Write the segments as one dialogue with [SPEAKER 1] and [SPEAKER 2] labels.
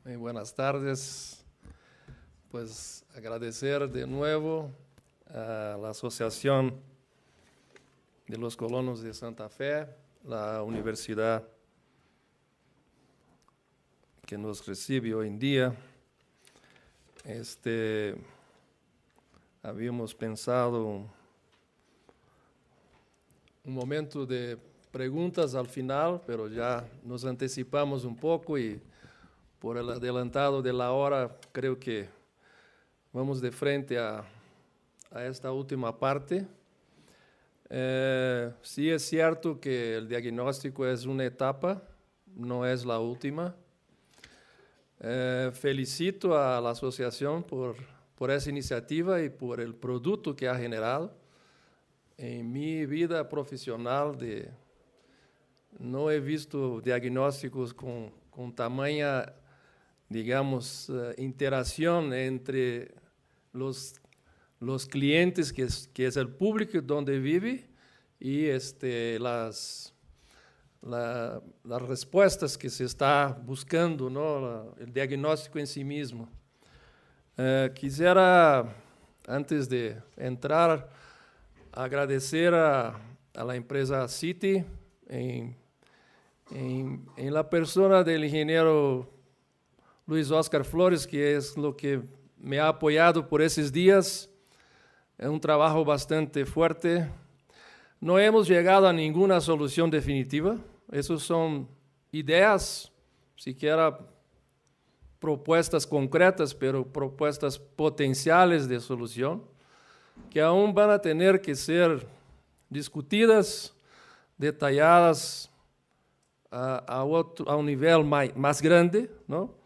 [SPEAKER 1] Muy buenas tardes. Pues agradecer de nuevo a la Asociación de los Colonos de Santa Fe, la universidad que nos recibe hoy en día. Habíamos pensado un momento de preguntas al final, pero ya nos anticipamos un poco y por el adelantado de la hora, creo que vamos de frente a esta última parte. Sí es cierto que el diagnóstico es una etapa, no es la última. Felicito a la asociación por esa iniciativa y por el producto que ha generado. En mi vida profesional no he visto diagnósticos con tamaña, digamos, interacción entre los clientes, que es el público donde vive, y las respuestas que se está buscando, ¿no? El diagnóstico en sí mismo. Quisiera, antes de entrar, agradecer a la empresa City, en la persona del ingeniero Luis Oscar Flores, que es lo que me ha apoyado por esos días. Es un trabajo bastante fuerte. No hemos llegado a ninguna solución definitiva. Esas son ideas, siquiera propuestas concretas, pero propuestas potenciales de solución, que aún van a tener que ser discutidas, detalladas a un nivel más grande, ¿no?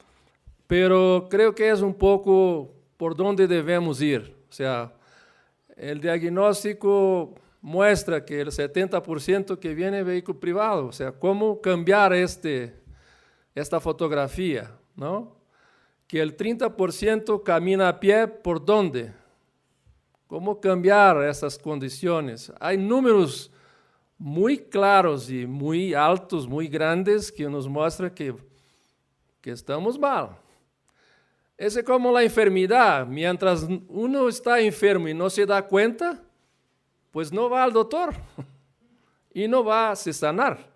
[SPEAKER 1] Pero creo que es un poco por donde debemos ir. O sea, el diagnóstico muestra que el 70% que viene es vehículo privado. O sea, cómo cambiar esta fotografía, ¿no? Que el 30% camina a pie, ¿por dónde? ¿Cómo cambiar esas condiciones? Hay números muy claros y muy altos, muy grandes, que nos muestran que estamos mal. Es como la enfermedad. Mientras uno está enfermo y no se da cuenta, pues no va al doctor y no va a se sanar.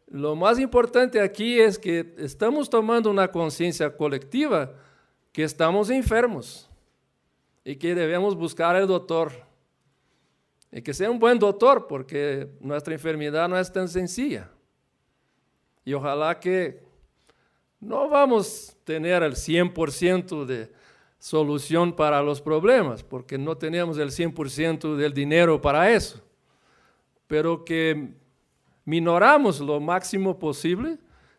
[SPEAKER 1] Lo más importante aquí es que estamos tomando una conciencia colectiva que estamos enfermos y que debemos buscar al doctor. Y que sea un buen doctor, porque nuestra enfermedad no es tan sencilla. Y ojalá que no vamos a tener el 100% de solución para los problemas, porque no tenemos el 100% del dinero para eso. Pero que minoramos lo máximo posible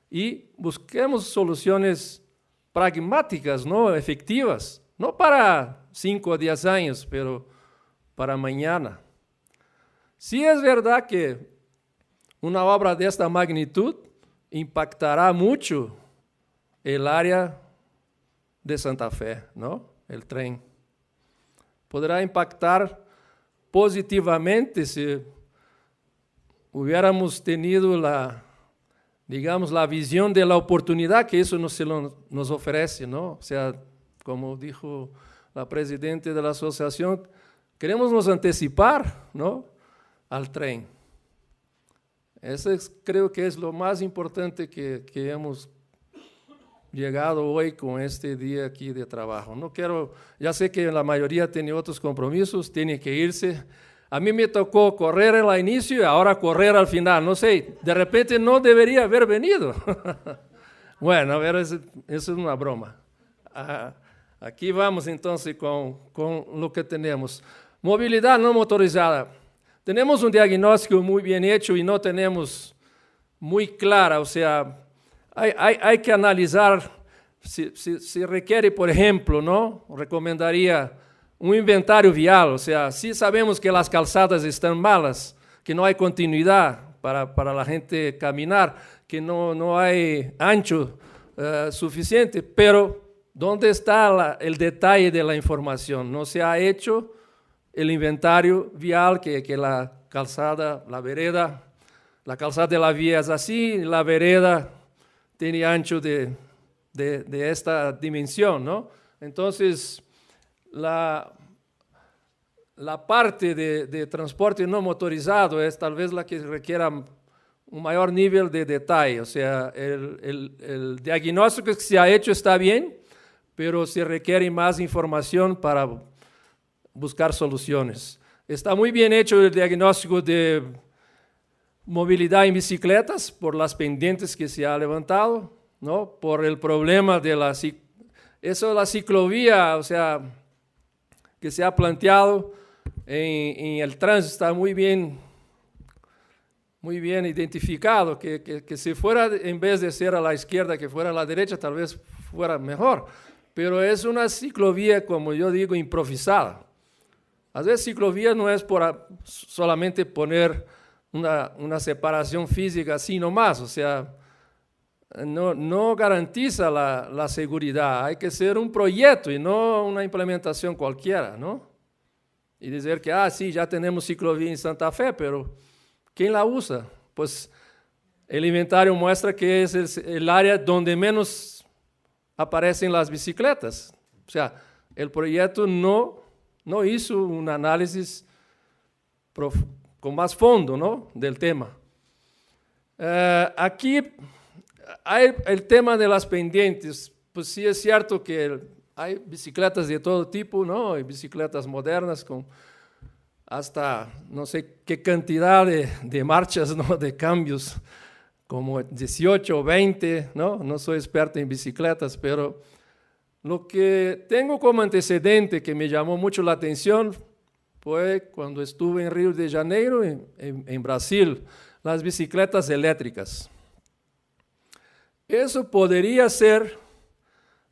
[SPEAKER 1] y busquemos soluciones pragmáticas, ¿no? Efectivas, no para 5 o 10 años, pero para mañana. Sí es verdad que una obra de esta magnitud impactará mucho el área de Santa Fe, ¿no? El tren. Podrá impactar positivamente si hubiéramos tenido la visión de la oportunidad que eso nos ofrece, ¿no? O sea, como dijo la presidenta de la asociación, queremos nos anticipar, ¿no? Al tren. Eso creo que es lo más importante que hemos llegado hoy con este día aquí de trabajo. No quiero, ya sé que la mayoría tiene otros compromisos, tiene que irse. A mí me tocó correr al inicio y ahora correr al final. No sé, de repente no debería haber venido. Bueno, a ver, eso es una broma. Aquí vamos entonces con lo que tenemos. Movilidad no motorizada. Tenemos un diagnóstico muy bien hecho y no tenemos muy clara, o sea, hay que analizar si requiere, por ejemplo, ¿no? Recomendaría un inventario vial, o sea, si sabemos que las calzadas están malas, que no hay continuidad para la gente caminar, que no hay ancho suficiente, pero ¿dónde está el detalle de la información? No se ha hecho el inventario vial, que la calzada, la vereda, la calzada de la vía es así, la vereda tiene ancho de de esta dimensión, ¿no? Entonces, la parte de transporte no motorizado es tal vez la que requiera un mayor nivel de detalle, o sea, el diagnóstico que se ha hecho está bien, pero se requiere más información para buscar soluciones. Está muy bien hecho el diagnóstico de movilidad en bicicletas por las pendientes que se ha levantado, ¿no? Por el problema de la ciclovía, o sea, que se ha planteado en el tránsito está muy bien identificado, que si fuera, en vez de ser a la izquierda, que fuera a la derecha, tal vez fuera mejor. Pero es una ciclovía, como yo digo, improvisada. A veces ciclovía no es por solamente poner una separación física así nomás, o sea, no garantiza la seguridad. Hay que ser un proyecto y no una implementación cualquiera, ¿no? Y decir que, sí, ya tenemos ciclovía en Santa Fe, pero ¿quién la usa? Pues el inventario muestra que es el área donde menos aparecen las bicicletas. O sea, el proyecto no hizo un análisis con más fondo, ¿no?, del tema. Aquí hay el tema de las pendientes. Pues sí es cierto que hay bicicletas de todo tipo, ¿no? Hay bicicletas modernas con hasta no sé qué cantidad de marchas, ¿no?, de cambios, como 18 o 20, ¿no? No soy experto en bicicletas, pero lo que tengo como antecedente que me llamó mucho la atención fue cuando estuve en Río de Janeiro, en Brasil, las bicicletas eléctricas. Eso podría ser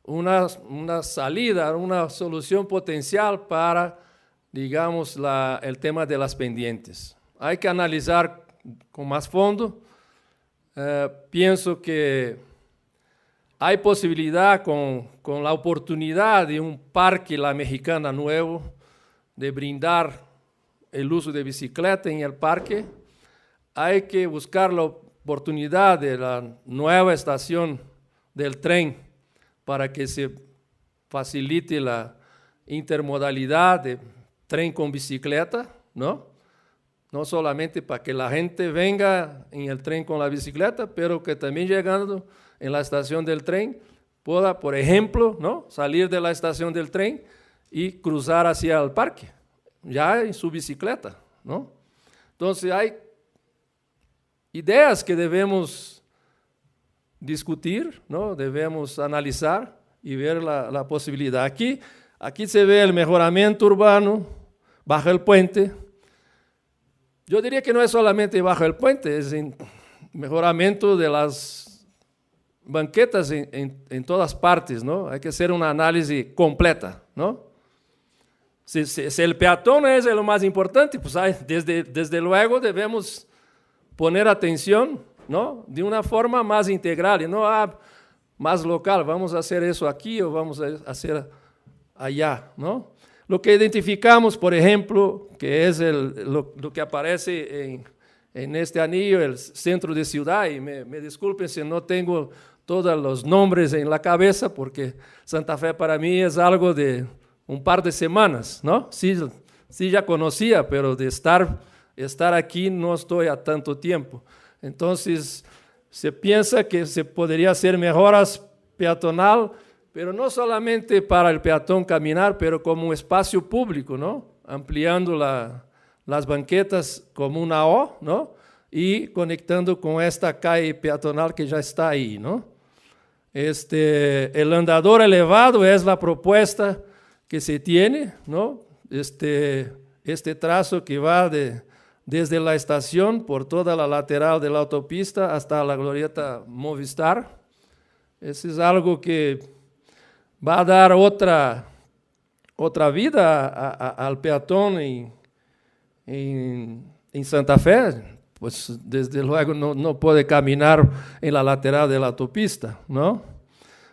[SPEAKER 1] una salida, una solución potencial para, digamos, el tema de las pendientes. Hay que analizar con más fondo. Pienso que hay posibilidad con la oportunidad de un parque La Mexicana nuevo, de brindar el uso de bicicleta en el parque. Hay que buscar la oportunidad de la nueva estación del tren para que se facilite la intermodalidad de tren con bicicleta, ¿no? No solamente para que la gente venga en el tren con la bicicleta, pero que también llegando en la estación del tren pueda, por ejemplo, ¿no?, salir de la estación del tren y cruzar hacia el parque, ya en su bicicleta, ¿no? Entonces hay ideas que debemos discutir, ¿no?, debemos analizar y ver la posibilidad. Aquí se ve el mejoramiento urbano bajo el puente. Yo diría que no es solamente bajo el puente, es el mejoramiento de las banquetas en todas partes, ¿no? Hay que hacer una análisis completa, ¿no? Si el peatón es lo más importante, pues desde luego debemos poner atención, ¿no?, de una forma más integral y no más local, vamos a hacer eso aquí o vamos a hacer allá, ¿no? Lo que identificamos, por ejemplo, que es lo que aparece en este anillo, el centro de ciudad, y me disculpen si no tengo todos los nombres en la cabeza, porque Santa Fe para mí es algo de un par de semanas, ¿no? Sí ya conocía, pero de estar aquí no estoy a tanto tiempo. Entonces, se piensa que se podría hacer mejoras peatonal, pero no solamente para el peatón caminar, pero como un espacio público, ¿no?, ampliando las banquetas como una O, ¿no?, y conectando con esta calle peatonal que ya está ahí, ¿no? El andador elevado es la propuesta que se tiene, ¿no? Este trazo que va desde la estación por toda la lateral de la autopista hasta la glorieta Movistar. Eso es algo que va a dar otra vida al peatón en Santa Fe. Pues desde luego no puede caminar en la lateral de la autopista, ¿no?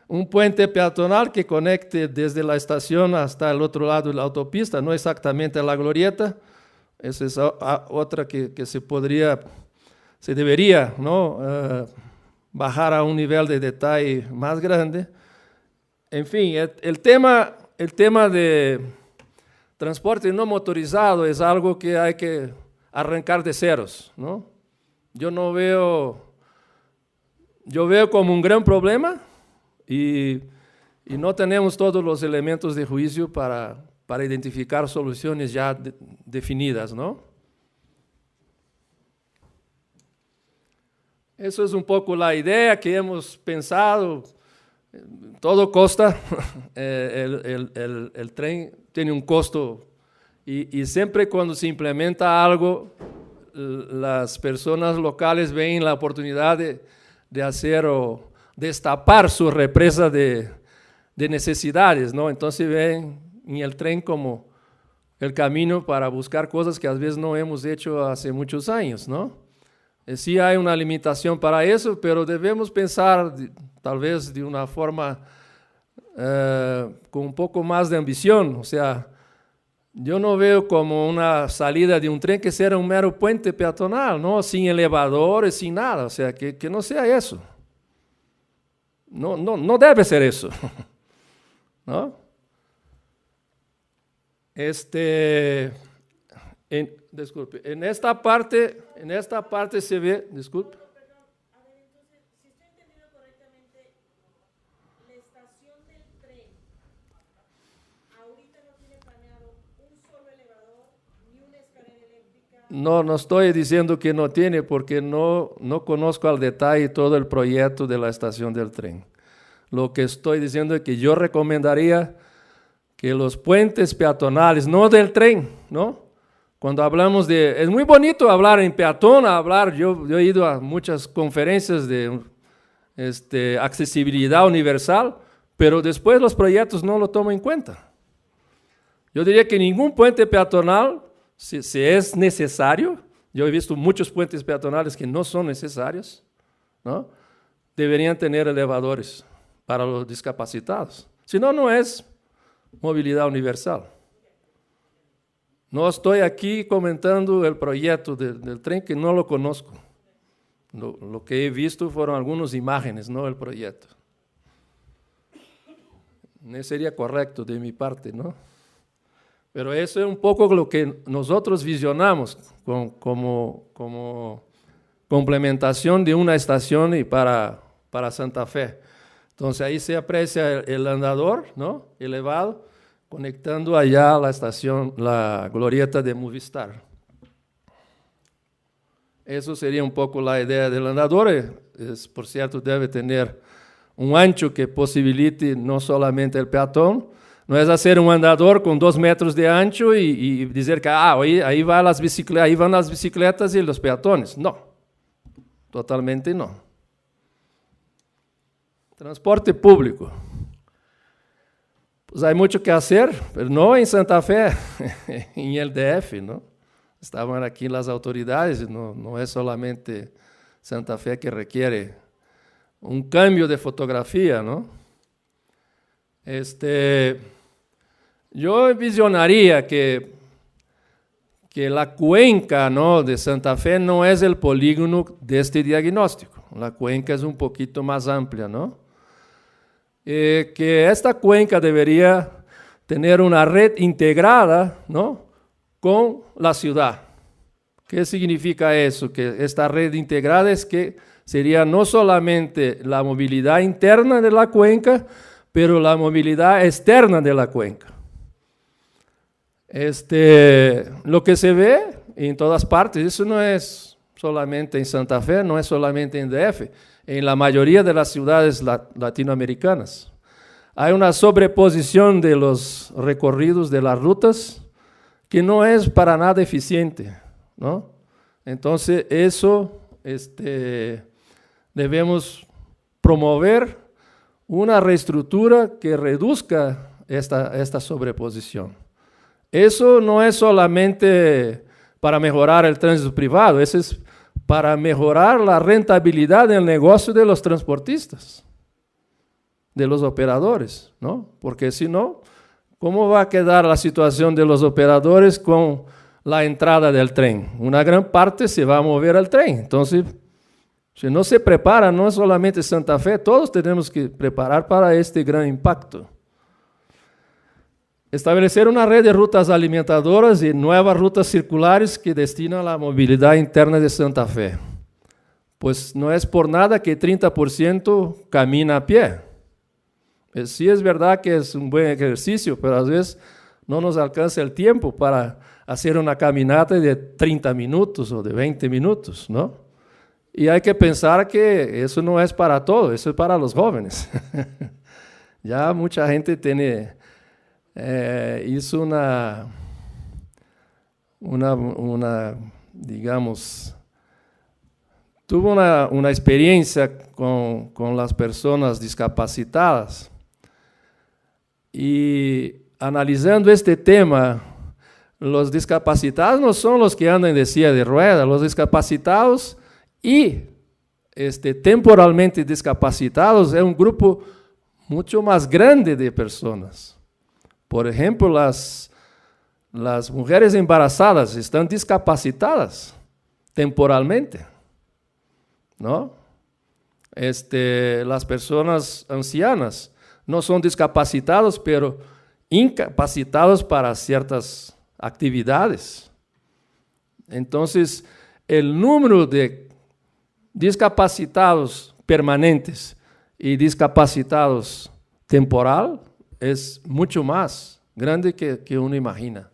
[SPEAKER 1] Un puente peatonal que conecte desde la estación hasta el otro lado de la autopista, no exactamente a la glorieta. Esa es otra que se debería, ¿no?, bajar a un nivel de detalle más grande. En fin, el tema de transporte no motorizado es algo que hay que arrancar de ceros, ¿no? Yo veo como un gran problema y no tenemos todos los elementos de juicio para identificar soluciones ya definidas, ¿no? Eso es un poco la idea que hemos pensado. Todo costa, el tren tiene un costo y siempre cuando se implementa algo, las personas locales ven la oportunidad de hacer o destapar su represa de necesidades, ¿no? Entonces ven en el tren como el camino para buscar cosas que a veces no hemos hecho hace muchos años, ¿no? Sí hay una limitación para eso, pero debemos pensar tal vez de una forma con un poco más de ambición. O sea, yo no veo como una salida de un tren que sea un mero puente peatonal, ¿no? Sin elevadores, sin nada. O sea, que no sea eso. No debe ser eso, ¿no? Disculpe, en esta parte se ve, disculpe.
[SPEAKER 2] Perdón, a ver, entonces, si estoy entendiendo correctamente, la estación del tren ahorita no tiene planeado un solo elevador ni una escalera eléctrica.
[SPEAKER 1] No estoy diciendo que no tiene, porque no conozco al detalle todo el proyecto de la estación del tren. Lo que estoy diciendo es que yo recomendaría que los puentes peatonales, no del tren, ¿no? Cuando hablamos es muy bonito hablar en peatón, yo he ido a muchas conferencias de accesibilidad universal, pero después los proyectos no lo toman en cuenta. Yo diría que ningún puente peatonal, si es necesario, yo he visto muchos puentes peatonales que no son necesarios, ¿no? Deberían tener elevadores para los discapacitados. Si no, no es movilidad universal. No estoy aquí comentando el proyecto del tren, que no lo conozco. Lo que he visto fueron algunas imágenes, no el proyecto. No sería correcto de mi parte, ¿no? Pero eso es un poco lo que nosotros visionamos como complementación de una estación y para Santa Fe. Entonces ahí se aprecia el andador, ¿no? Elevado, conectando allá la estación, la glorieta de Movistar. Eso sería un poco la idea del andador. Por cierto, debe tener un ancho que posibilite no solamente el peatón. No es hacer un andador con 2 metros de ancho y decir que ahí van las bicicletas y los peatones. No, totalmente no. Transporte público. Pues hay mucho que hacer, pero no en Santa Fe, en el DF, ¿no? Estaban aquí las autoridades, no es solamente Santa Fe que requiere un cambio de fotografía, ¿no? Yo visionaría que la cuenca, ¿no?, de Santa Fe no es el polígono de este diagnóstico. La cuenca es un poquito más amplia, ¿no? Que esta cuenca debería tener una red integrada, ¿no?, con la ciudad. ¿Qué significa eso? Que esta red integrada es que sería no solamente la movilidad interna de la cuenca, pero la movilidad externa de la cuenca. Lo que se ve en todas partes, eso no es solamente en Santa Fe, no es solamente en DF, en la mayoría de las ciudades latinoamericanas. Hay una sobreposición de los recorridos de las rutas que no es para nada eficiente, ¿no? Entonces, eso debemos promover una reestructura que reduzca esta sobreposición. Eso no es solamente para mejorar el tránsito privado, eso es para mejorar la rentabilidad del negocio de los transportistas, de los operadores, ¿no? Porque si no, ¿cómo va a quedar la situación de los operadores con la entrada del tren? Una gran parte se va a mover al tren, entonces Si no se prepara, no solamente Santa Fe, todos tenemos que preparar para este gran impacto. Establecer una red de rutas alimentadoras y nuevas rutas circulares que destinan a la movilidad interna de Santa Fe. Pues no es por nada que 30% camina a pie. Sí es verdad que es un buen ejercicio, pero a veces no nos alcanza el tiempo para hacer una caminata de 30 minutos o de 20 minutos, ¿no? Y hay que pensar que eso no es para todo, eso es para los jóvenes. Ya mucha gente hizo digamos, tuvo una experiencia con las personas discapacitadas. Y analizando este tema, los discapacitados no son los que andan en silla de ruedas, los discapacitados y temporalmente discapacitados es un grupo mucho más grande de personas. Por ejemplo, las mujeres embarazadas están discapacitadas temporalmente, ¿no? Las personas ancianas no son discapacitados, pero incapacitados para ciertas actividades. Entonces, el número de discapacitados permanentes y discapacitados temporal es mucho más grande que uno imagina.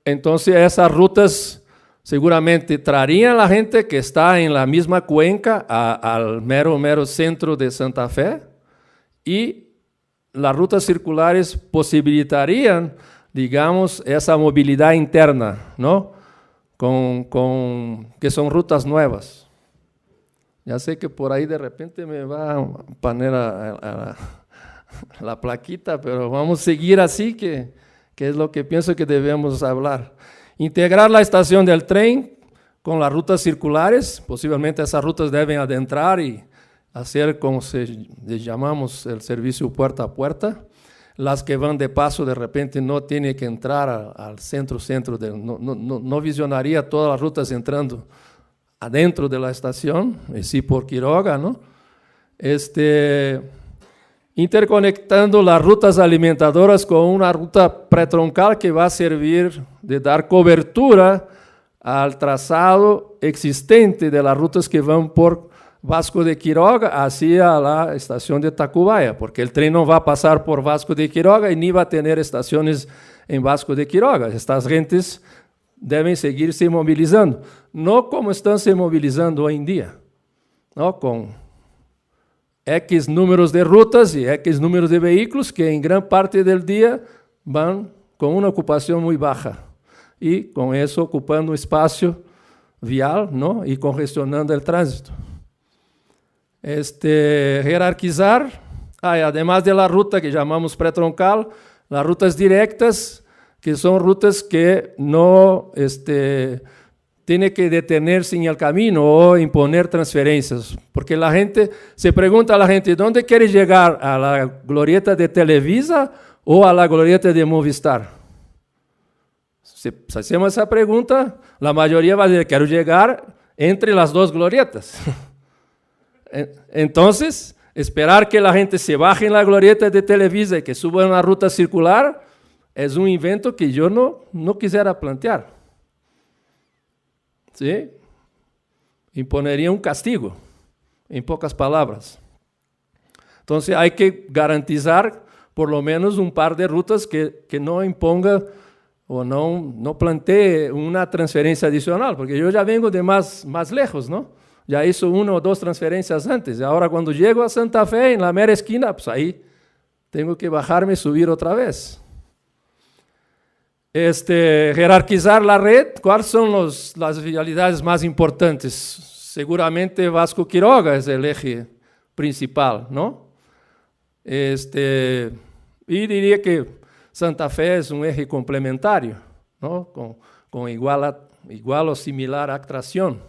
[SPEAKER 1] Entonces, esas rutas seguramente traerían a la gente que está en la misma cuenca al mero centro de Santa Fe, y las rutas circulares posibilitarían, digamos, esa movilidad interna, ¿no? Que son rutas nuevas. Ya sé que por ahí de repente me va a poner la plaquita, pero vamos a seguir así, que es lo que pienso que debemos hablar. Integrar la estación del tren con las rutas circulares, posiblemente esas rutas deben adentrar y hacer como les llamamos el servicio puerta a puerta. Las que van de paso de repente no tienen que entrar al centro, no visionaría todas las rutas entrando adentro de la estación, y sí por Quiroga, ¿no? Interconectando las rutas alimentadoras con una ruta pretroncal que va a servir de dar cobertura al trazado existente de las rutas que van por Vasco de Quiroga hacia la estación de Tacubaya, porque el tren no va a pasar por Vasco de Quiroga y ni va a tener estaciones en Vasco de Quiroga. Estas gentes deben seguirse movilizando, no como están se movilizando hoy en día, ¿no? Con X números de rutas y X números de vehículos que en gran parte del día van con una ocupación muy baja y con eso ocupando espacio vial, ¿no? Y congestionando el tránsito. Jerarquizar, además de la ruta que llamamos pretroncal, las rutas directas, que son rutas que no tiene que detenerse en el camino o imponer transferencias, porque la gente se pregunta a la gente, ¿dónde quiere llegar? ¿A la glorieta de Televisa o a la glorieta de Movistar? Si hacemos esa pregunta, la mayoría va a decir, quiero llegar entre las dos glorietas. Entonces, esperar que la gente se baje en la glorieta de Televisa y que suba en una ruta circular es un invento que yo no quisiera plantear. ¿Sí? Imponería un castigo, en pocas palabras. Entonces hay que garantizar por lo menos un par de rutas que no imponga o no plantee una transferencia adicional, porque yo ya vengo de más lejos, ¿no? Ya hizo 1 o 2 transferencias antes, y ahora cuando llego a Santa Fe, en la mera esquina, pues ahí tengo que bajarme y subir otra vez. Jerarquizar la red, ¿cuáles son las vialidades más importantes? Seguramente Vasco Quiroga es el eje principal, ¿no? Y diría que Santa Fe es un eje complementario, ¿no? Con igual o similar atracción.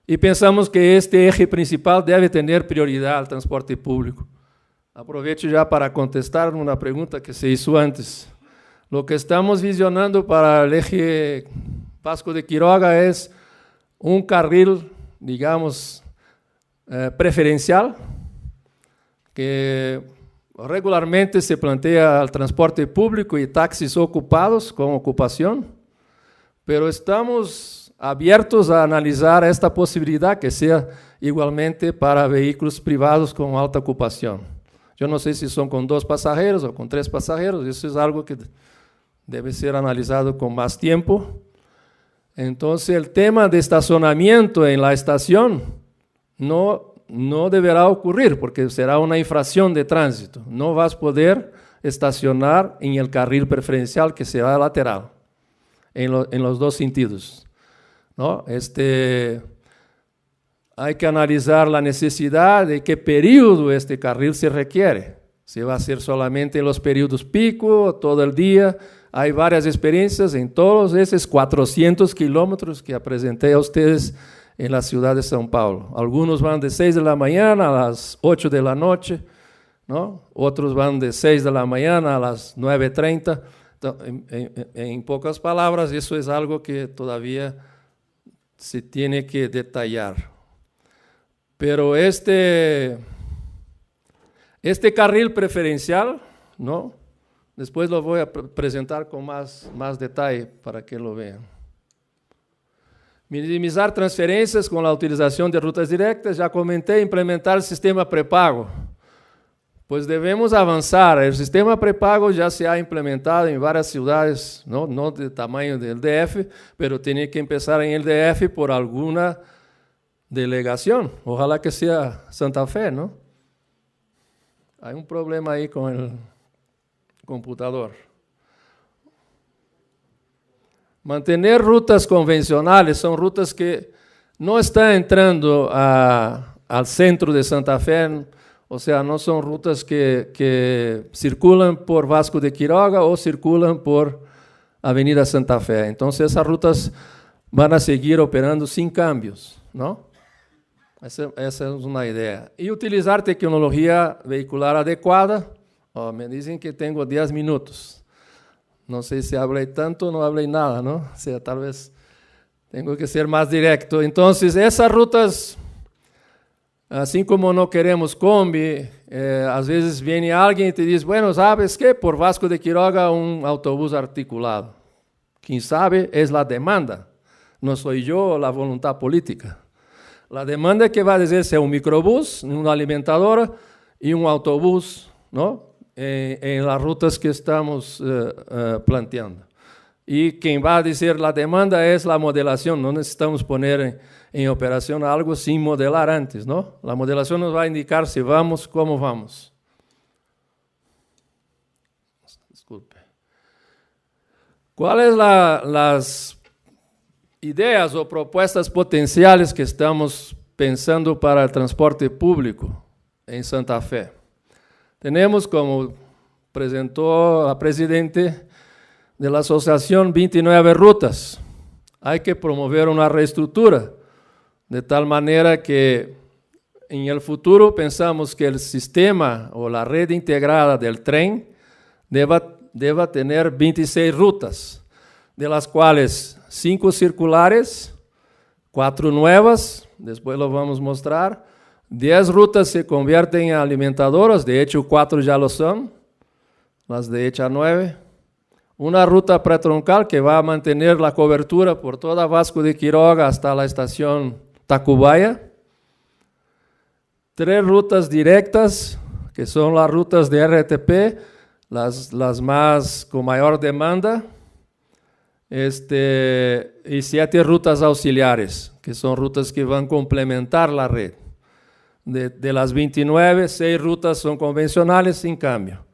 [SPEAKER 1] Y pensamos que este eje principal debe tener prioridad al transporte público. Aprovecho ya para contestar una pregunta que se hizo antes. Lo que estamos visionando para el eje Vasco de Quiroga es un carril, digamos, preferencial, que regularmente se plantea al transporte público y taxis ocupados con ocupación, pero estamos abiertos a analizar esta posibilidad que sea igualmente para vehículos privados con alta ocupación. Yo no sé si son con 2 pasajeros o con 3 pasajeros, eso es algo que debe ser analizado con más tiempo. Entonces, el tema de estacionamiento en la estación no deberá ocurrir, porque será una infracción de tránsito. No vas a poder estacionar en el carril preferencial que será lateral, en los 2 sentidos, ¿no? Hay que analizar la necesidad de qué periodo este carril se requiere. Si va a ser solamente en los periodos pico, todo el día. Hay varias experiencias en todos esos 400 kilómetros que presenté a ustedes en la ciudad de São Paulo. Algunos van de 6 de la mañana a las 8 de la noche, ¿no? Otros van de 6 de la mañana a las 9:30. En pocas palabras, eso es algo que todavía se tiene que detallar. Pero este carril preferencial, ¿no? Después lo voy a presentar con más detalle para que lo vean. Minimizar transferencias con la utilización de rutas directas. Ya comenté, implementar el sistema prepago. Pues debemos avanzar. El sistema prepago ya se ha implementado en varias ciudades, no de tamaño del DF, pero tiene que empezar en el DF por alguna delegación. Ojalá que sea Santa Fe, ¿no? Hay un problema ahí con el computador. Mantener rutas convencionales son rutas que no están entrando al centro de Santa Fe, o sea, no son rutas que circulan por Vasco de Quiroga o circulan por Avenida Santa Fe. Entonces, esas rutas van a seguir operando sin cambios, ¿no? Esa es una idea. Y utilizar tecnología vehicular adecuada. Me dicen que tengo 10 minutos. No sé si hablé tanto o no hablé nada, ¿no? O sea, tal vez tengo que ser más directo. Entonces, esas rutas, así como no queremos combi, a veces viene alguien y te dice, bueno, ¿sabes qué? Por Vasco de Quiroga un autobús articulado. Quien sabe es la demanda. No soy yo la voluntad política. La demanda que va a decir sea un microbús, una alimentadora y un autobús, ¿no? En las rutas que estamos planteando. Y quien va a decir la demanda es la modelación. No necesitamos poner en operación algo sin modelar antes, ¿no? La modelación nos va a indicar si vamos, cómo vamos. Disculpe. ¿Cuáles las ideas o propuestas potenciales que estamos pensando para el transporte público en Santa Fe? Tenemos, como presentó la presidente de la asociación, 29 rutas. Hay que promover una reestructura, de tal manera que en el futuro pensamos que el sistema o la red integrada del tren deba tener 26 rutas, de las cuales 5 circulares, 4 nuevas, después lo vamos a mostrar. 10 rutas se convierten en alimentadoras, de hecho 4 ya lo son, las de ECHA 9. Una ruta pretroncal que va a mantener la cobertura por toda Vasco de Quiroga hasta la estación Tacubaya. 3 rutas directas, que son las rutas de RTP, las más con mayor demanda. Y 7 rutas auxiliares, que son rutas que van a complementar la red. De las 29, 6 rutas son convencionales sin cambio.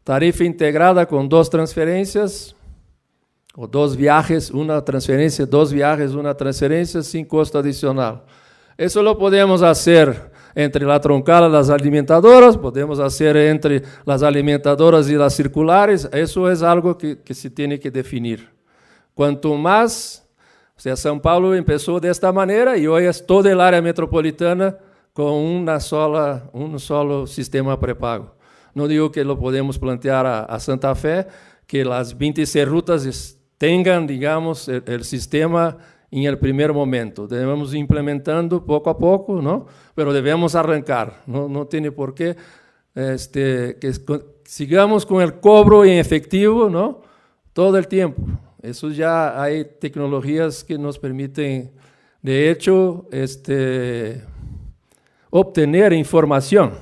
[SPEAKER 1] Tarifa integrada con 2 transferencias, o 2 viajes, una transferencia, 2 viajes, una transferencia, sin costo adicional. Eso lo podemos hacer entre la troncal y las alimentadoras, podemos hacer entre las alimentadoras y las circulares. Eso es algo que se tiene que definir. Cuanto más, o sea, São Paulo empezó de esta manera y hoy es toda el área metropolitana con un solo sistema prepago. No digo que lo podemos plantear a Santa Fe, que las 26 rutas tengan, digamos, el sistema en el primer momento. Debemos implementando poco a poco, ¿no? Pero debemos arrancar, no tiene por qué sigamos con el cobro en efectivo, ¿no? Todo el tiempo. Eso ya hay tecnologías que nos permiten, de hecho, obtener información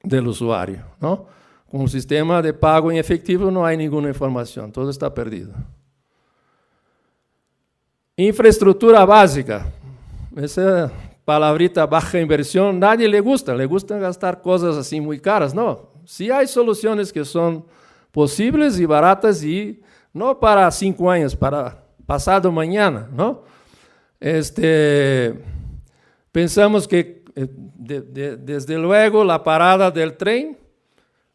[SPEAKER 1] del usuario, ¿no? Con un sistema de pago en efectivo no hay ninguna información, todo está perdido. Infraestructura básica, esa palabrita baja inversión, nadie le gusta gastar cosas así muy caras, no. Sí hay soluciones que son posibles y baratas y no para 5 años, para pasado mañana, ¿no? Pensamos que desde luego la parada del tren,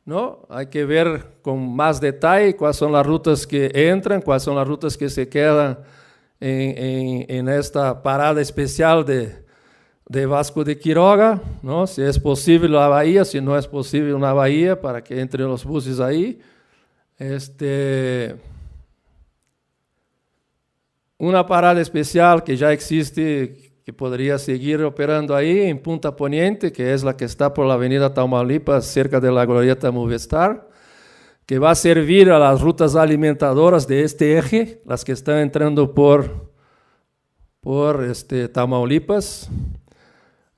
[SPEAKER 1] ¿no? Hay que ver con más detalle cuáles son las rutas que entran, cuáles son las rutas que se quedan en esta parada especial de Vasco de Quiroga, ¿no? Si es posible la bahía, si no es posible una bahía para que entren los buses ahí. Una parada especial que ya existe, que podría seguir operando ahí en Punta Poniente, que es la que está por la avenida Tamaulipas, cerca de la glorieta Movistar, que va a servir a las rutas alimentadoras de este eje, las que están entrando por Tamaulipas.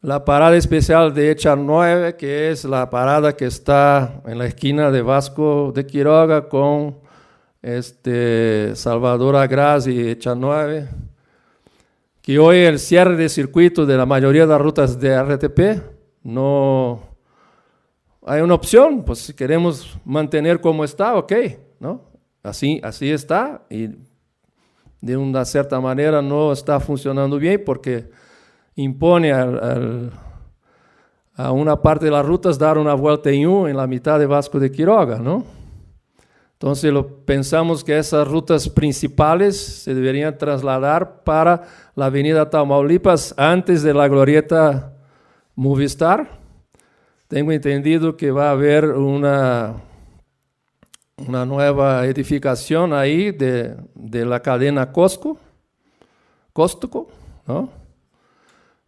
[SPEAKER 1] La parada especial de Echar 9, que es la parada que está en la esquina de Vasco de Quiroga con Salvador Agraz y Echar 9, que hoy el cierre de circuito de la mayoría de las rutas de RTP no hay una opción, pues si queremos mantener como está, ok, ¿no? Así está y de una cierta manera no está funcionando bien porque impone a una parte de las rutas dar una vuelta en U en la mitad de Vasco de Quiroga, ¿no? Entonces pensamos que esas rutas principales se deberían trasladar para la avenida Tamaulipas antes de la glorieta Movistar. Tengo entendido que va a haber una nueva edificación ahí de la cadena Costco, ¿no?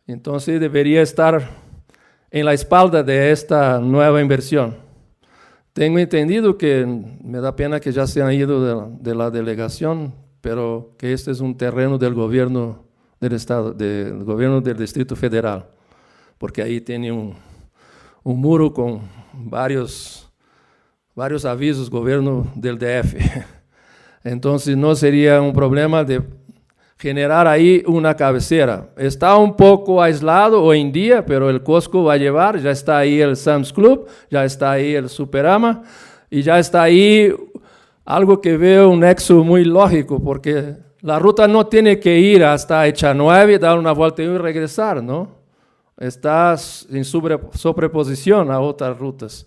[SPEAKER 1] Entonces debería estar en la espalda de esta nueva inversión. Tengo entendido que, me da pena que ya se han ido de la delegación, pero que este es un terreno del gobierno del Estado, del gobierno del Distrito Federal, porque ahí tiene un muro con varios avisos, gobierno del DF. Entonces no sería un problema de generar ahí una cabecera. Está un poco aislado hoy en día, pero el Costco va a llevar, ya está ahí el Sam's Club, ya está ahí el Superama, y ya está ahí algo que veo un nexo muy lógico, porque la ruta no tiene que ir hasta Echar 9, dar una vuelta y regresar, ¿no? Está en sobreposición a otras rutas.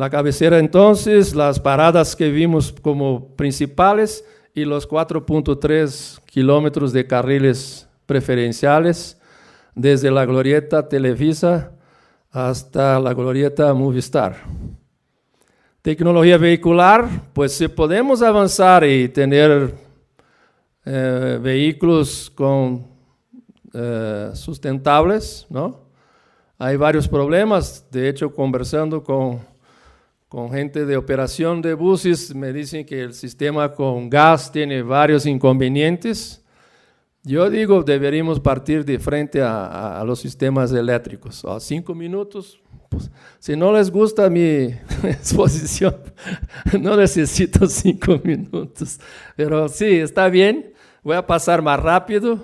[SPEAKER 1] La cabecera entonces, las paradas que vimos como principales y los 4.3 kilómetros de carriles preferenciales desde la glorieta Televisa hasta la glorieta Movistar. Tecnología vehicular, pues si podemos avanzar y tener vehículos sustentables, ¿no? Hay varios problemas, de hecho conversando con gente de operación de buses, me dicen que el sistema con gas tiene varios inconvenientes. Yo digo, deberíamos partir de frente a los sistemas eléctricos. 5 minutos, pues, si no les gusta mi exposición, no necesito 5 minutos. Pero sí, está bien, voy a pasar más rápido.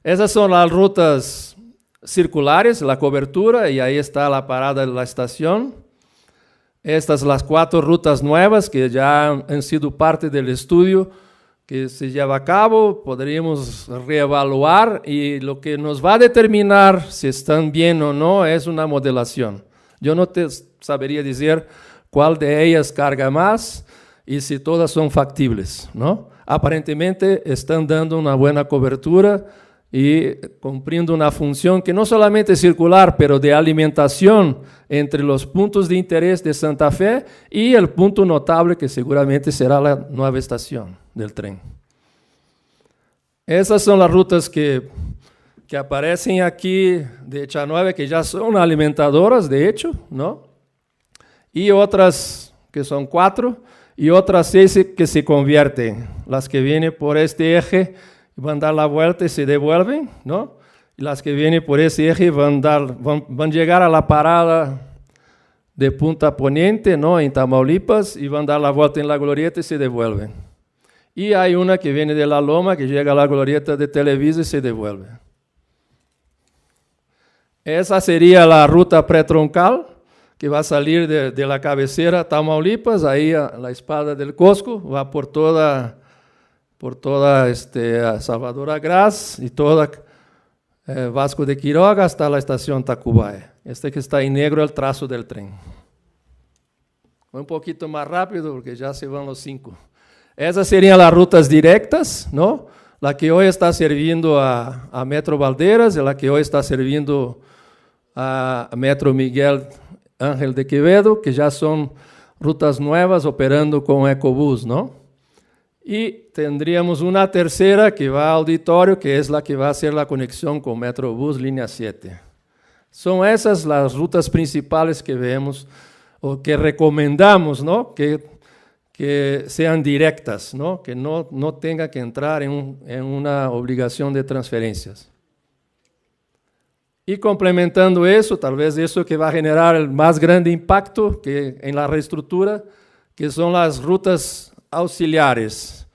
[SPEAKER 1] Esas son las rutas circulares, la cobertura, y ahí está la parada de la estación. Estas las 4 rutas nuevas que ya han sido parte del estudio que se lleva a cabo, podríamos reevaluar y lo que nos va a determinar si están bien o no es una modelación. Yo no te sabería decir cuál de ellas carga más y si todas son factibles, ¿no? Aparentemente están dando una buena cobertura y cumpliendo una función que no solamente es circular, pero de alimentación entre los puntos de interés de Santa Fe y el punto notable que seguramente será la nueva estación del tren. Esas son las rutas que aparecen aquí de Chanuave, que ya son alimentadoras, de hecho, ¿no? Y otras que son 4, y otras 6 que se convierten, las que vienen por este eje van a dar la vuelta y se devuelven, ¿no? Y las que vienen por ese eje van a llegar a la parada de Punta Poniente, ¿no? En Tamaulipas, y van a dar la vuelta en la glorieta y se devuelven. Y hay una que viene de la Loma, que llega a la glorieta de Televisa y se devuelve. Esa sería la ruta pretroncal, que va a salir de la cabecera Tamaulipas, ahí a la Espada del Cosco, va por toda Salvador Agraz y toda Vasco de Quiroga hasta la estación Tacubaya. Este que está en negro el trazo del tren. Un poquito más rápido porque ya se van los 5. Esas serían las rutas directas, ¿no? La que hoy está sirviendo a Metro Valderas y la que hoy está sirviendo a Metro Miguel Ángel de Quevedo, que ya son rutas nuevas operando con Ecobús, ¿no? Y tendríamos una tercera que va a Auditorio, que es la que va a hacer la conexión con Metrobús Línea 7. Son esas las rutas principales que vemos o que recomendamos, ¿no? Que sean directas, ¿no? Que no tenga que entrar en una obligación de transferencias. Y complementando eso, tal vez eso que va a generar el más grande impacto que en la reestructura, que son las rutas auxiliares,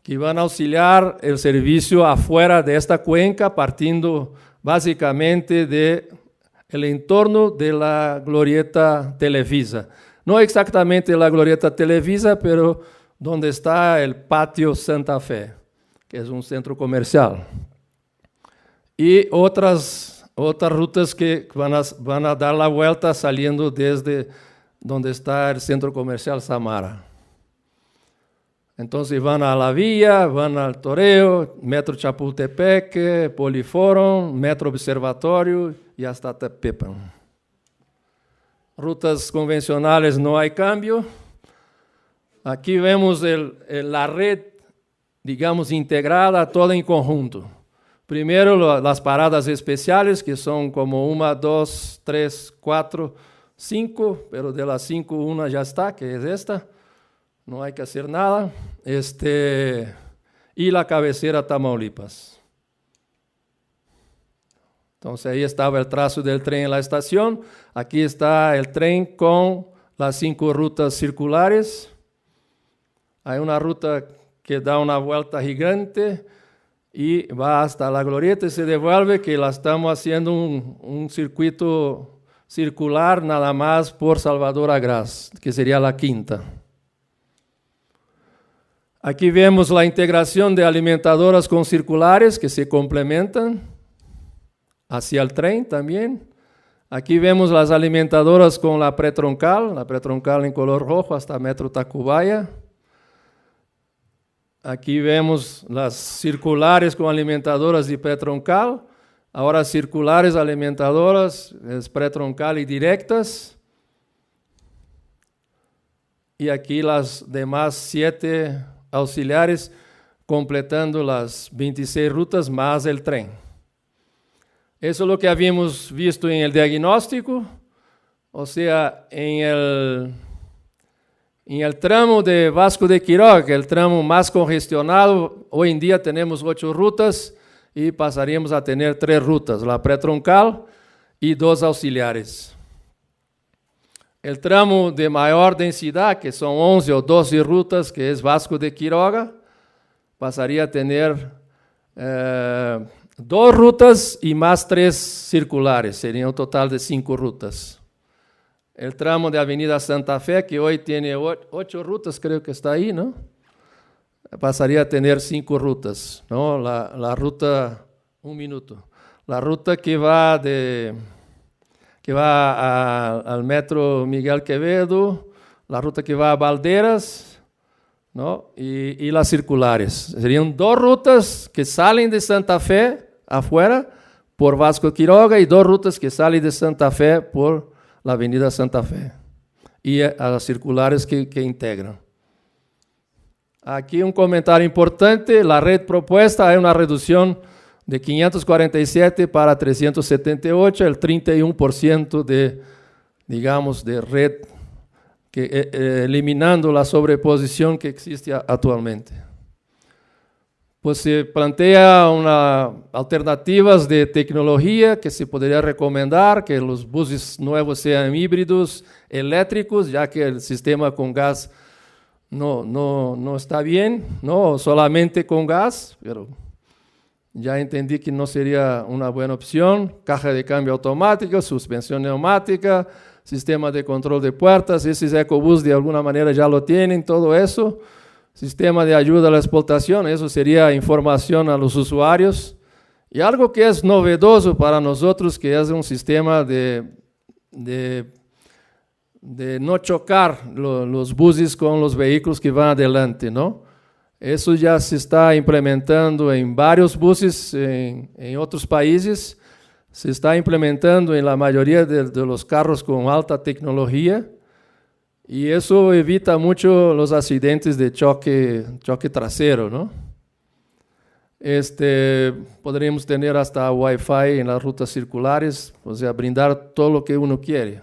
[SPEAKER 1] que van a auxiliar el servicio afuera de esta cuenca, partiendo básicamente del entorno de la glorieta Televisa. No exactamente la glorieta Televisa, pero donde está el patio Santa Fe, que es un centro comercial. Y otras rutas que van a dar la vuelta saliendo desde donde está el centro comercial Samara. Entonces van a la Villa, van al Toreo, Metro Chapultepec, Poliforum, Metro Observatorio y hasta Tepepan. Rutas convencionales no hay cambio. Aquí vemos la red, digamos, integrada, toda en conjunto. Primero las paradas especiales, que son como 1, 2, 3, 4, 5, pero de las 5 una ya está, que es esta. No hay que hacer nada. Y la cabecera Tamaulipas. Entonces ahí estaba el trazo del tren en la estación. Aquí está el tren con las 5 rutas circulares. Hay una ruta que da una vuelta gigante y va hasta la glorieta y se devuelve, que la estamos haciendo un circuito circular nada más por Salvador Agraz, que sería la 5ª. Aquí vemos la integración de alimentadoras con circulares que se complementan hacia el tren también. Aquí vemos las alimentadoras con la pretroncal en color rojo hasta Metro Tacubaya. Aquí vemos las circulares con alimentadoras de pretroncal. Ahora circulares alimentadoras, es pretroncal y directas. Y aquí las demás 7 auxiliares completando las 26 rutas más el tren. Eso es lo que habíamos visto en el diagnóstico, o sea, en el tramo de Vasco de Quiroga, el tramo más congestionado, hoy en día tenemos 8 rutas y pasaríamos a tener 3 rutas, la pretroncal y 2 auxiliares. El tramo de mayor densidad, que son 11 o 12 rutas, que es Vasco de Quiroga, pasaría a tener 2 rutas y más 3 circulares, sería un total de 5 rutas. El tramo de Avenida Santa Fe, que hoy tiene 8 rutas, creo que está ahí, ¿no? Pasaría a tener 5 rutas, ¿no? La ruta, un minuto, la ruta que va al Metro Miguel Quevedo, la ruta que va a Valderas, ¿no? Y las circulares. Serían 2 rutas que salen de Santa Fe afuera por Vasco Quiroga y 2 rutas que salen de Santa Fe por la avenida Santa Fe y a las circulares que integran. Aquí un comentario importante, la red propuesta hay una reducción de 547 para 378, el 31% de, digamos, de red, eliminando la sobreposición que existe actualmente. Pues se plantea alternativas de tecnología que se podría recomendar, que los buses nuevos sean híbridos, eléctricos, ya que el sistema con gas no está bien, no solamente con gas, pero ya entendí que no sería una buena opción. Caja de cambio automática, suspensión neumática, sistema de control de puertas, esos ecobús de alguna manera ya lo tienen, todo eso. Sistema de ayuda a la explotación, eso sería información a los usuarios. Y algo que es novedoso para nosotros, que es un sistema de no chocar los buses con los vehículos que van adelante, ¿no? Eso ya se está implementando en varios buses en otros países, se está implementando en la mayoría de los carros con alta tecnología, y eso evita mucho los accidentes de choque trasero, ¿no? Podríamos tener hasta Wi-Fi en las rutas circulares, o sea, brindar todo lo que uno quiere.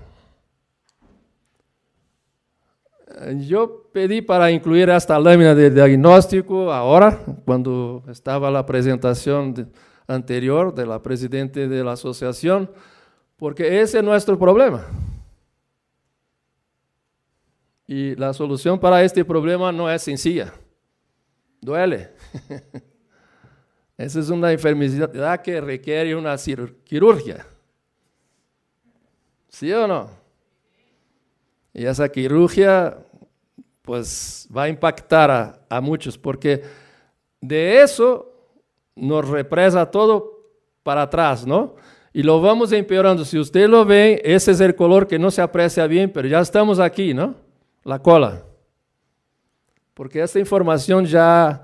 [SPEAKER 1] Yo pedí para incluir esta lámina de diagnóstico ahora, cuando estaba la presentación anterior de la presidenta de la asociación, porque ese es nuestro problema. Y la solución para este problema no es sencilla, duele. Esa es una enfermedad que requiere una cirugía. ¿Sí o no? Y esa cirugía pues va a impactar a muchos, porque de eso nos represa todo para atrás, ¿no? Y lo vamos empeorando. Si usted lo ve, ese es el color que no se aprecia bien, pero ya estamos aquí, ¿no? La cola. Porque esta información ya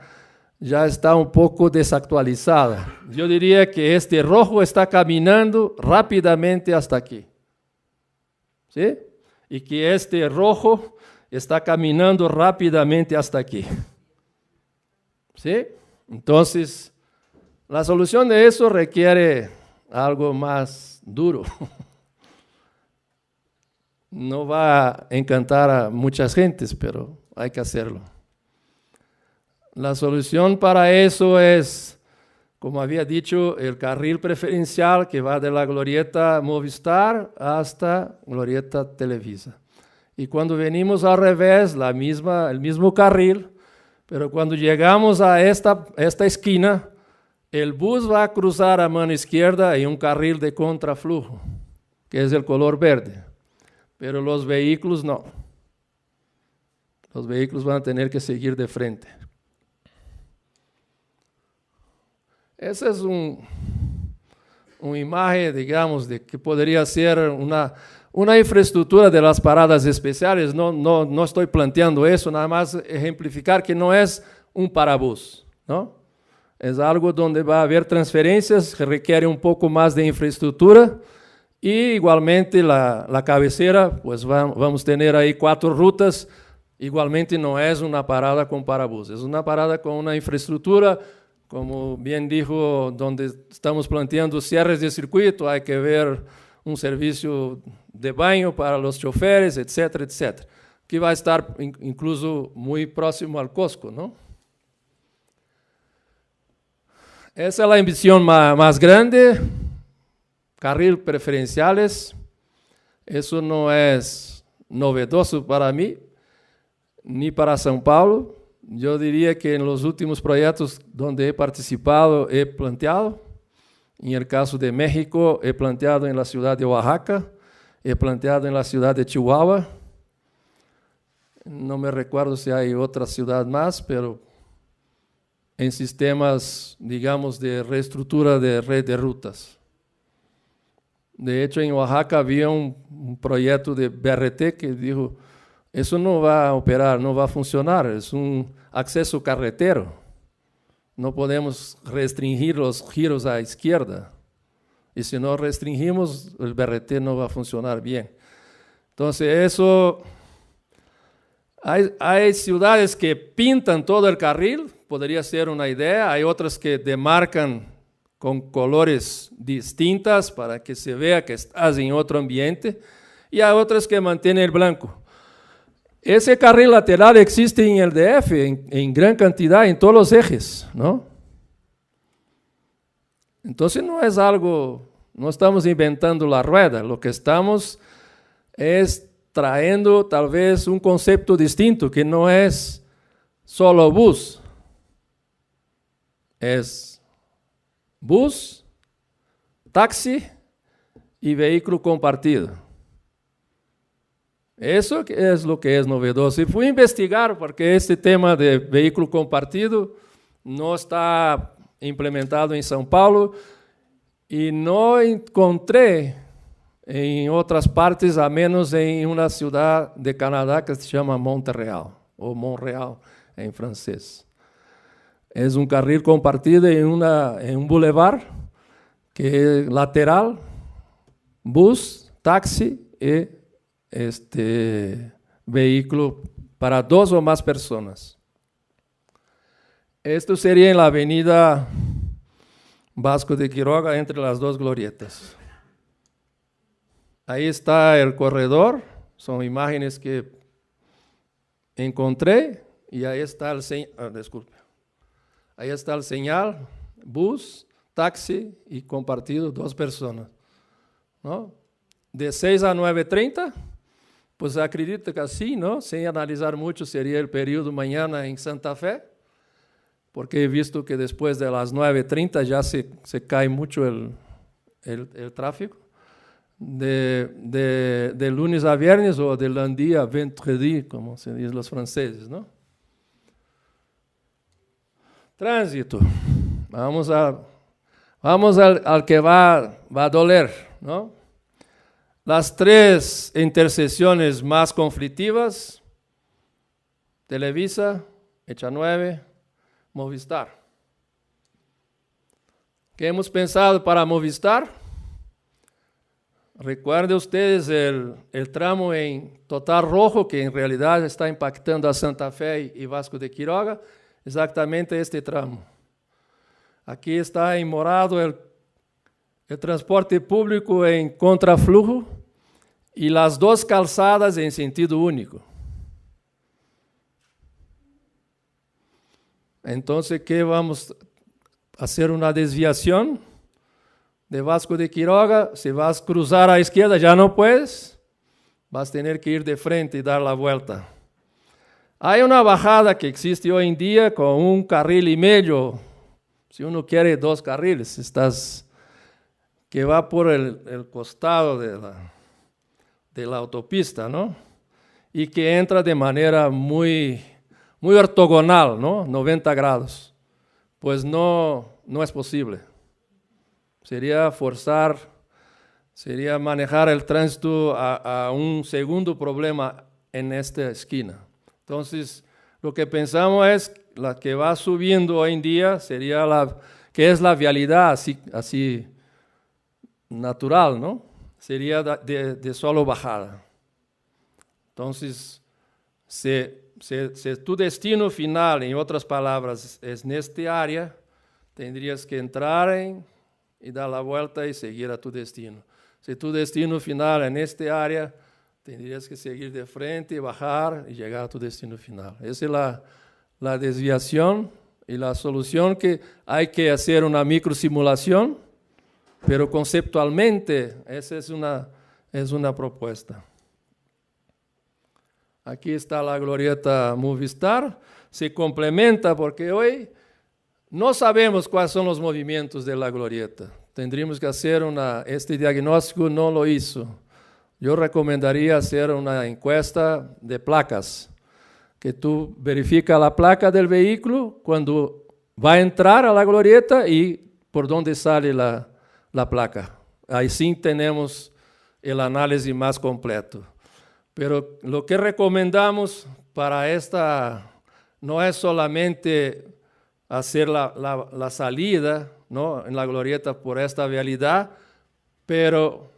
[SPEAKER 1] está un poco desactualizada. Yo diría que este rojo está caminando rápidamente hasta aquí. ¿Sí? Y que este rojo está caminando rápidamente hasta aquí. ¿Sí? Entonces, la solución de eso requiere algo más duro. No va a encantar a muchas gentes, pero hay que hacerlo. La solución para eso es, como había dicho, el carril preferencial que va de la glorieta Movistar hasta glorieta Televisa. Y cuando venimos al revés, el mismo carril, pero cuando llegamos a esta esquina, el bus va a cruzar a mano izquierda en un carril de contraflujo, que es el color verde. Pero los vehículos no. Los vehículos van a tener que seguir de frente. Esa es una imagen, digamos, de que podría ser una infraestructura de las paradas especiales. No estoy planteando eso, nada más ejemplificar que no es un parabús, ¿no? Es algo donde va a haber transferencias que requieren un poco más de infraestructura. Y igualmente la cabecera, pues vamos a tener ahí 4 rutas. Igualmente no es una parada con parabús, es una parada con una infraestructura, como bien dijo, donde estamos planteando cierres de circuito, hay que ver un servicio de baño para los choferes, etcétera, etcétera, que va a estar incluso muy próximo al Costco, ¿no? Esa es la ambición más grande. Carril preferenciales, eso no es novedoso para mí, ni para São Paulo. Yo diría que en los últimos proyectos donde he participado, he planteado. En el caso de México, he planteado en la ciudad de Oaxaca, he planteado en la ciudad de Chihuahua. No me recuerdo si hay otra ciudad más, pero en sistemas, digamos, de reestructura de red de rutas. De hecho, en Oaxaca había un proyecto de BRT que dijo, eso no va a operar, no va a funcionar, es un acceso carretero. no podemos restringir los giros a izquierda. Y si no restringimos, el BRT no va a funcionar bien. Entonces eso, hay ciudades que pintan todo el carril, podría ser una idea. Hay otras que demarcan con colores distintas para que se vea que estás en otro ambiente. Y hay otras que mantienen el blanco. Ese carril lateral existe en el DF en gran cantidad, en todos los ejes, ¿no? Entonces no es algo, no estamos inventando la rueda, lo que estamos es trayendo tal vez un concepto distinto, que no es solo bus, es bus, taxi y vehículo compartido. Eso es lo que es novedoso. Y fui a investigar porque este tema de vehículo compartido no está implementado en São Paulo y no encontré en otras partes, a menos en una ciudad de Canadá que se llama Montreal, o Montreal en francés. Es un carril compartido en un boulevard que es lateral, bus, taxi y vehículo para 2 o más personas. Esto sería en la avenida Vasco de Quiroga, entre las 2 glorietas. Ahí está el corredor, son imágenes que encontré, y ahí está el ahí está el señal, bus, taxi y compartido 2 personas, ¿no? De 6 a 9:30, pues acredito que así, ¿no? Sin analizar mucho, sería el período mañana en Santa Fe, porque he visto que después de las 9:30 ya se cae mucho el tráfico. De lunes a viernes o de lundi a vendredi, como se dicen los franceses, ¿no? Tránsito. Vamos al que va a doler, ¿no? Las 3 intersecciones más conflictivas: Televisa, Echa 9, Movistar. ¿Qué hemos pensado para Movistar? Recuerden ustedes el tramo en total rojo, que en realidad está impactando a Santa Fe y Vasco de Quiroga, exactamente este tramo. Aquí está en morado el transporte público en contraflujo y las 2 calzadas en sentido único. Entonces, ¿qué vamos a hacer? Una desviación de Vasco de Quiroga. Si vas a cruzar a la izquierda ya no puedes, vas a tener que ir de frente y dar la vuelta. Hay una bajada que existe hoy en día con 1,5 carriles. Si uno quiere 2 carriles, que va por el costado de la autopista, ¿no? Y que entra de manera muy ortogonal, ¿no? 90 grados. Pues no es posible. Sería manejar el tránsito a un segundo problema en esta esquina. Entonces, lo que pensamos es la que va subiendo hoy en día sería que es la vialidad así natural, ¿no? Sería de solo bajada. Entonces, si tu destino final, en otras palabras, es en esta área, tendrías que entrar y dar la vuelta y seguir a tu destino. Si tu destino final en esta área, tendrías que seguir de frente, bajar y llegar a tu destino final. Esa es la desviación y la solución, que hay que hacer una microsimulación, pero conceptualmente esa es una propuesta. Aquí está la glorieta Movistar, se complementa porque hoy no sabemos cuáles son los movimientos de la glorieta. Tendríamos que hacer este diagnóstico, no lo hizo. Yo recomendaría hacer una encuesta de placas, que tú verificas la placa del vehículo cuando va a entrar a la glorieta y por dónde sale la placa. Ahí sí tenemos el análisis más completo. Pero lo que recomendamos para esta no es solamente hacer la salida, ¿no?, en la glorieta por esta vialidad, pero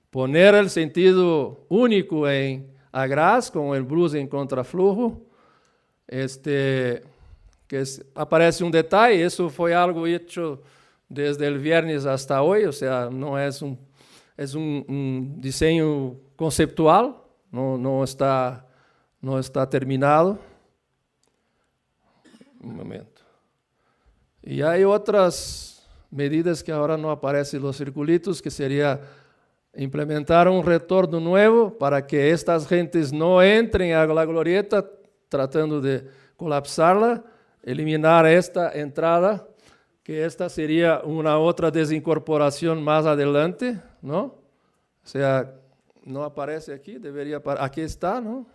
[SPEAKER 1] poner el sentido único en agraz con el bus en contraflujo, aparece un detalle, eso fue algo hecho desde el viernes hasta hoy, o sea, no es un diseño conceptual, no está terminado. Un momento. Y hay otras medidas que ahora no aparecen los circulitos, que sería implementar un retorno nuevo para que estas gentes no entren a la glorieta tratando de colapsarla, eliminar esta entrada, que esta sería una otra desincorporación más adelante, ¿no? O sea, no aparece aquí, debería aparecer, aquí está, ¿no?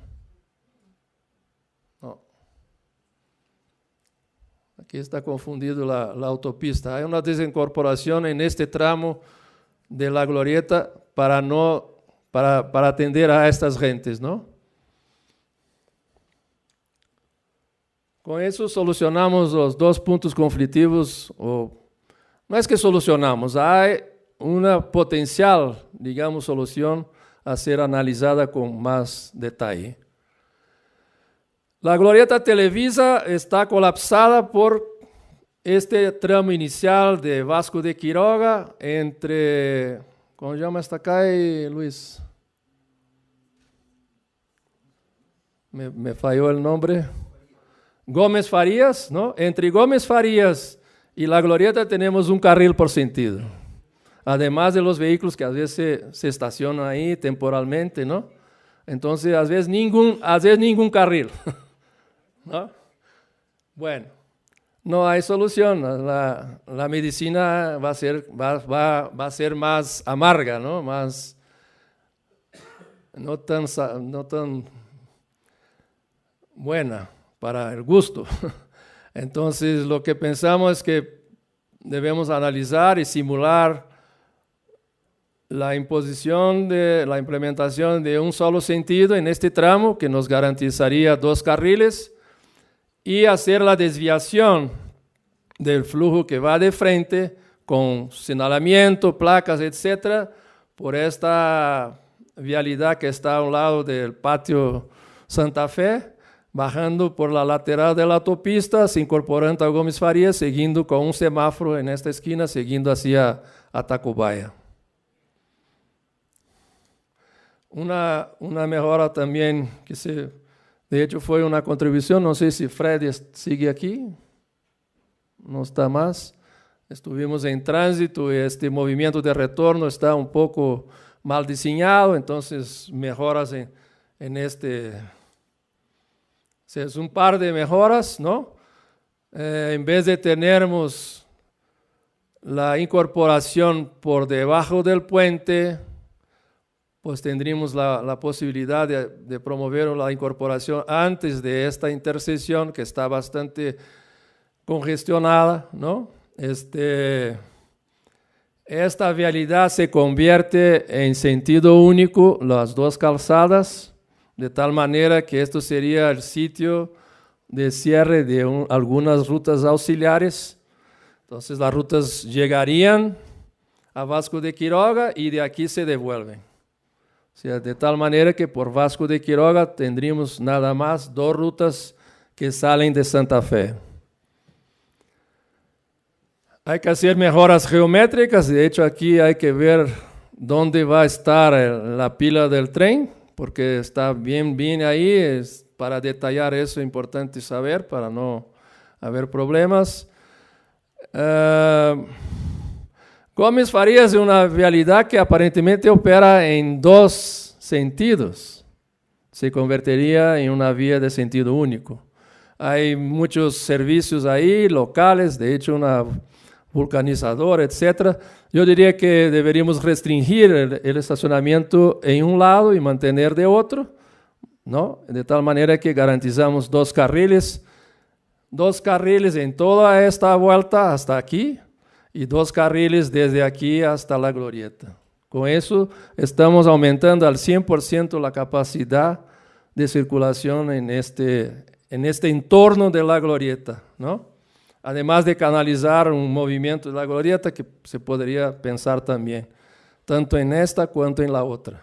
[SPEAKER 1] No. Aquí está confundido la autopista. Hay una desincorporación en este tramo de la glorieta para atender a estas gentes, ¿no? Con eso solucionamos los dos puntos conflictivos, no es que solucionamos, hay una potencial, digamos, solución a ser analizada con más detalle. La glorieta Televisa está colapsada por este tramo inicial de Vasco de Quiroga entre, ¿cómo se llama esta calle, Luis? Me falló el nombre. Gómez Farías, ¿no? Entre Gómez Farías y la glorieta tenemos un carril por sentido. Además de los vehículos que a veces se estacionan ahí temporalmente, ¿no? Entonces, a veces ningún carril, ¿no? Bueno, no hay solución. La medicina va a ser más amarga, ¿no? No tan buena para el gusto. Entonces, lo que pensamos es que debemos analizar y simular la implementación de un solo sentido en este tramo que nos garantizaría 2 carriles y hacer la desviación del flujo que va de frente con señalamiento, placas, etcétera, por esta vialidad que está a un lado del patio Santa Fe, bajando por la lateral de la autopista, se incorporando a Gómez Farías, siguiendo con un semáforo en esta esquina, siguiendo hacia Tacubaya. Una mejora también, de hecho fue una contribución, no sé si Freddy sigue aquí, no está más. Estuvimos en tránsito y este movimiento de retorno está un poco mal diseñado, entonces mejoras en este... O sea, es un par de mejoras, ¿no? En vez de tenermos la incorporación por debajo del puente, pues tendríamos la posibilidad de promover la incorporación antes de esta intersección que está bastante congestionada, ¿no? Esta vialidad se convierte en sentido único, las 2 calzadas, de tal manera que esto sería el sitio de cierre de algunas rutas auxiliares. Entonces las rutas llegarían a Vasco de Quiroga y de aquí se devuelven. O sea, de tal manera que por Vasco de Quiroga tendríamos nada más 2 rutas que salen de Santa Fe. Hay que hacer mejoras geométricas, de hecho aquí hay que ver dónde va a estar la pila del tren, porque está bien ahí, para detallar eso es importante saber, para no haber problemas. Gómez Farías es una vialidad que aparentemente opera en 2 sentidos, se convertiría en una vía de sentido único. Hay muchos servicios ahí, locales, de hecho una vulcanizadora, etc. Yo diría que deberíamos restringir el estacionamiento en un lado y mantener de otro, ¿no? De tal manera que garantizamos 2 carriles en toda esta vuelta hasta aquí y 2 carriles desde aquí hasta la glorieta. Con eso estamos aumentando al 100% la capacidad de circulación en este entorno de la glorieta, ¿no? además de canalizar un movimiento de la glorieta que se podría pensar también, tanto en esta cuanto en la otra.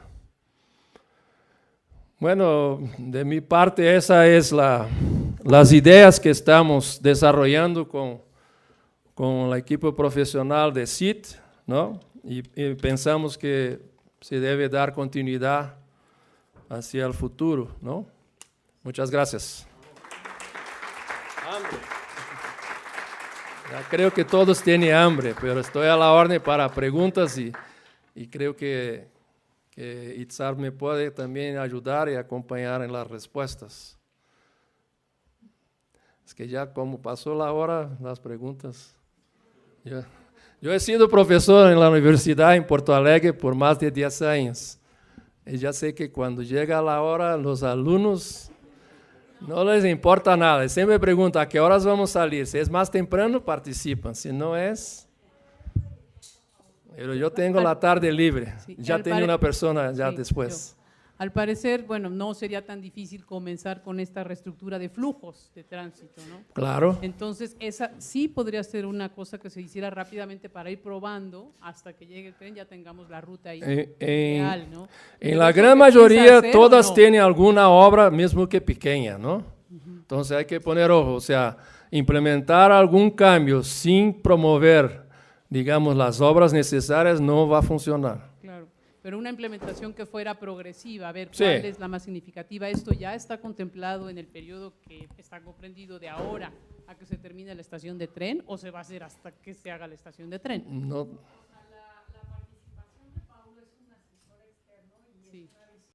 [SPEAKER 1] Bueno, de mi parte esa es las ideas que estamos desarrollando con el equipo profesional de CIT, ¿no? Y pensamos que se debe dar continuidad hacia el futuro, ¿no? Muchas gracias. Ya creo que todos tienen hambre, pero estoy a la orden para preguntas y creo que Itzhak me puede también ayudar y acompañar en las respuestas. Es que ya como pasó la hora, las preguntas. Yo he sido profesor en la universidad en Porto Alegre por más de 10 años. Y ya sé que cuando llega la hora, los alumnos no les importa nada. Siempre preguntan a qué horas vamos a salir. Si es más temprano, participan. Si no es... Pero yo tengo la tarde libre.
[SPEAKER 3] Sí,
[SPEAKER 1] Ya tenía una persona ya
[SPEAKER 3] sí,
[SPEAKER 1] después.
[SPEAKER 3] Al parecer, bueno, no sería tan difícil comenzar con esta reestructura de flujos de tránsito, ¿no?
[SPEAKER 1] Claro.
[SPEAKER 3] Entonces, esa sí podría ser una cosa que se hiciera rápidamente para ir probando hasta que llegue el tren, ya tengamos la ruta ahí real, ¿no?
[SPEAKER 1] En la gran mayoría, todas tienen alguna obra, mismo que pequeña, ¿no? Entonces hay que poner ojo, o sea, implementar algún cambio sin promover, digamos, las obras necesarias no va a funcionar.
[SPEAKER 3] Claro, pero una implementación que fuera progresiva, a ver
[SPEAKER 1] Sí.
[SPEAKER 3] cuál es la más significativa. ¿Esto ya está contemplado en el periodo que está comprendido de ahora a que se termine la estación de tren o se va a hacer hasta que se haga la estación de tren?
[SPEAKER 1] No,